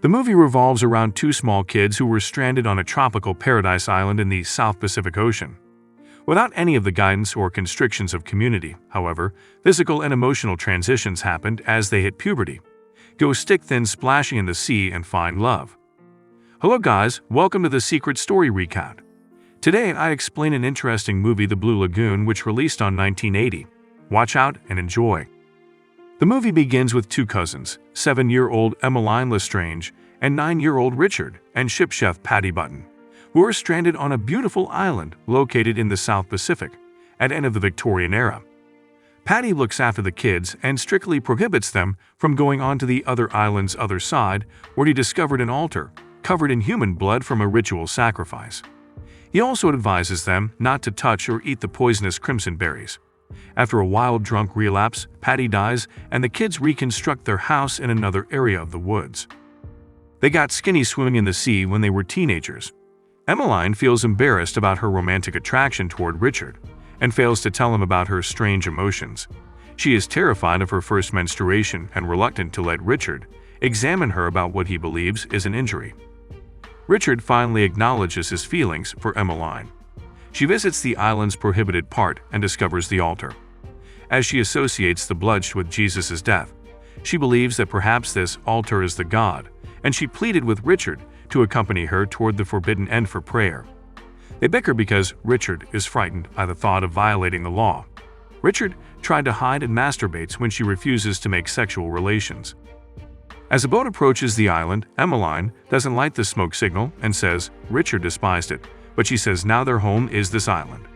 The movie revolves around two small kids who were stranded on a tropical paradise island in the South Pacific Ocean. Without any of the guidance or constrictions of community, however, physical and emotional transitions happened as they hit puberty, go stick-thin splashing in the sea and find love. Hello guys, welcome to the Secret Story Recount. Today I explain an interesting movie, The Blue Lagoon, which released on 1980. Watch out and enjoy. The movie begins with two cousins, 7-year-old Emeline Lestrange and 9-year-old Richard and ship chef Patty Button, who are stranded on a beautiful island located in the South Pacific at the end of the Victorian era. Patty looks after the kids and strictly prohibits them from going on to the other island's other side, where he discovered an altar covered in human blood from a ritual sacrifice. He also advises them not to touch or eat the poisonous crimson berries. After a wild drunk relapse, Patty dies and the kids reconstruct their house in another area of the woods. They got skinny swimming in the sea when they were teenagers. Emeline feels embarrassed about her romantic attraction toward Richard and fails to tell him about her strange emotions. She is terrified of her first menstruation and reluctant to let Richard examine her about what he believes is an injury. Richard finally acknowledges his feelings for Emeline. She visits the island's prohibited part and discovers the altar. As she associates the blood with Jesus' death, she believes that perhaps this altar is the god, and she pleaded with Richard to accompany her toward the forbidden end for prayer. They bicker because Richard is frightened by the thought of violating the law. Richard tried to hide and masturbates when she refuses to make sexual relations. As a boat approaches the island, Emeline doesn't like the smoke signal and says Richard despised it, but she says now their home is this island.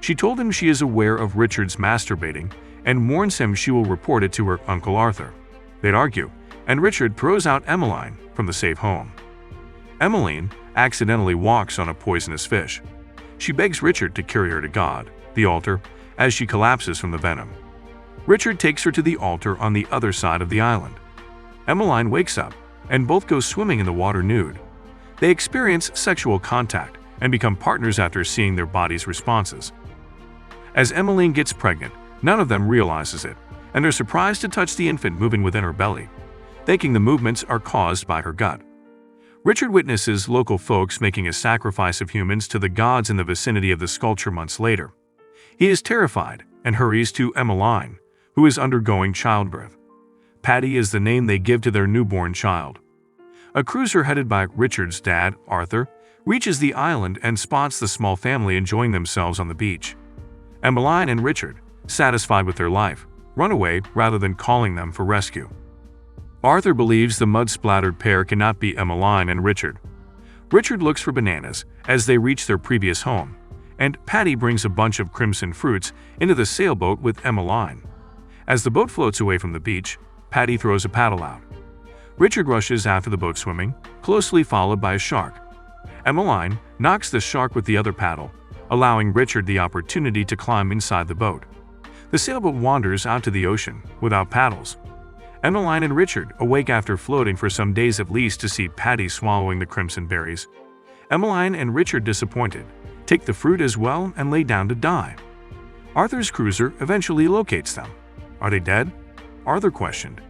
She told him she is aware of Richard's masturbating and warns him she will report it to her Uncle Arthur. They'd argue, and Richard throws out Emeline from the safe home. Emeline accidentally walks on a poisonous fish. She begs Richard to carry her to God, the altar, as she collapses from the venom. Richard takes her to the altar on the other side of the island. Emeline wakes up, and both go swimming in the water nude. They experience sexual contact and become partners after seeing their bodies' responses. As Emeline gets pregnant, none of them realizes it, and they're surprised to touch the infant moving within her belly, thinking the movements are caused by her gut. Richard witnesses local folks making a sacrifice of humans to the gods in the vicinity of the sculpture months later. He is terrified and hurries to Emeline, who is undergoing childbirth. Patty is the name they give to their newborn child. A cruiser headed by Richard's dad, Arthur, reaches the island and spots the small family enjoying themselves on the beach. Emeline and Richard, satisfied with their life, run away rather than calling them for rescue. Arthur believes the mud-splattered pair cannot be Emeline and Richard. Richard looks for bananas as they reach their previous home, and Patty brings a bunch of crimson fruits into the sailboat with Emeline. As the boat floats away from the beach, Patty throws a paddle out. Richard rushes after the boat swimming, closely followed by a shark. Emeline knocks the shark with the other paddle, allowing Richard the opportunity to climb inside the boat. The sailboat wanders out to the ocean without paddles. Emeline and Richard awake after floating for some days at least to see Patty swallowing the crimson berries. Emeline and Richard, disappointed, take the fruit as well and lay down to die. Arthur's cruiser eventually locates them. Are they dead? Arthur questioned.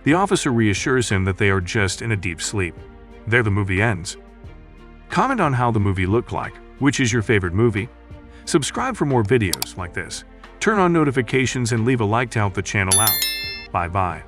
The officer reassures him that they are just in a deep sleep. There the movie ends. Comment on how the movie looked like. Which is your favorite movie? Subscribe for more videos like this. Turn on notifications and leave a like to help the channel out. Bye-bye.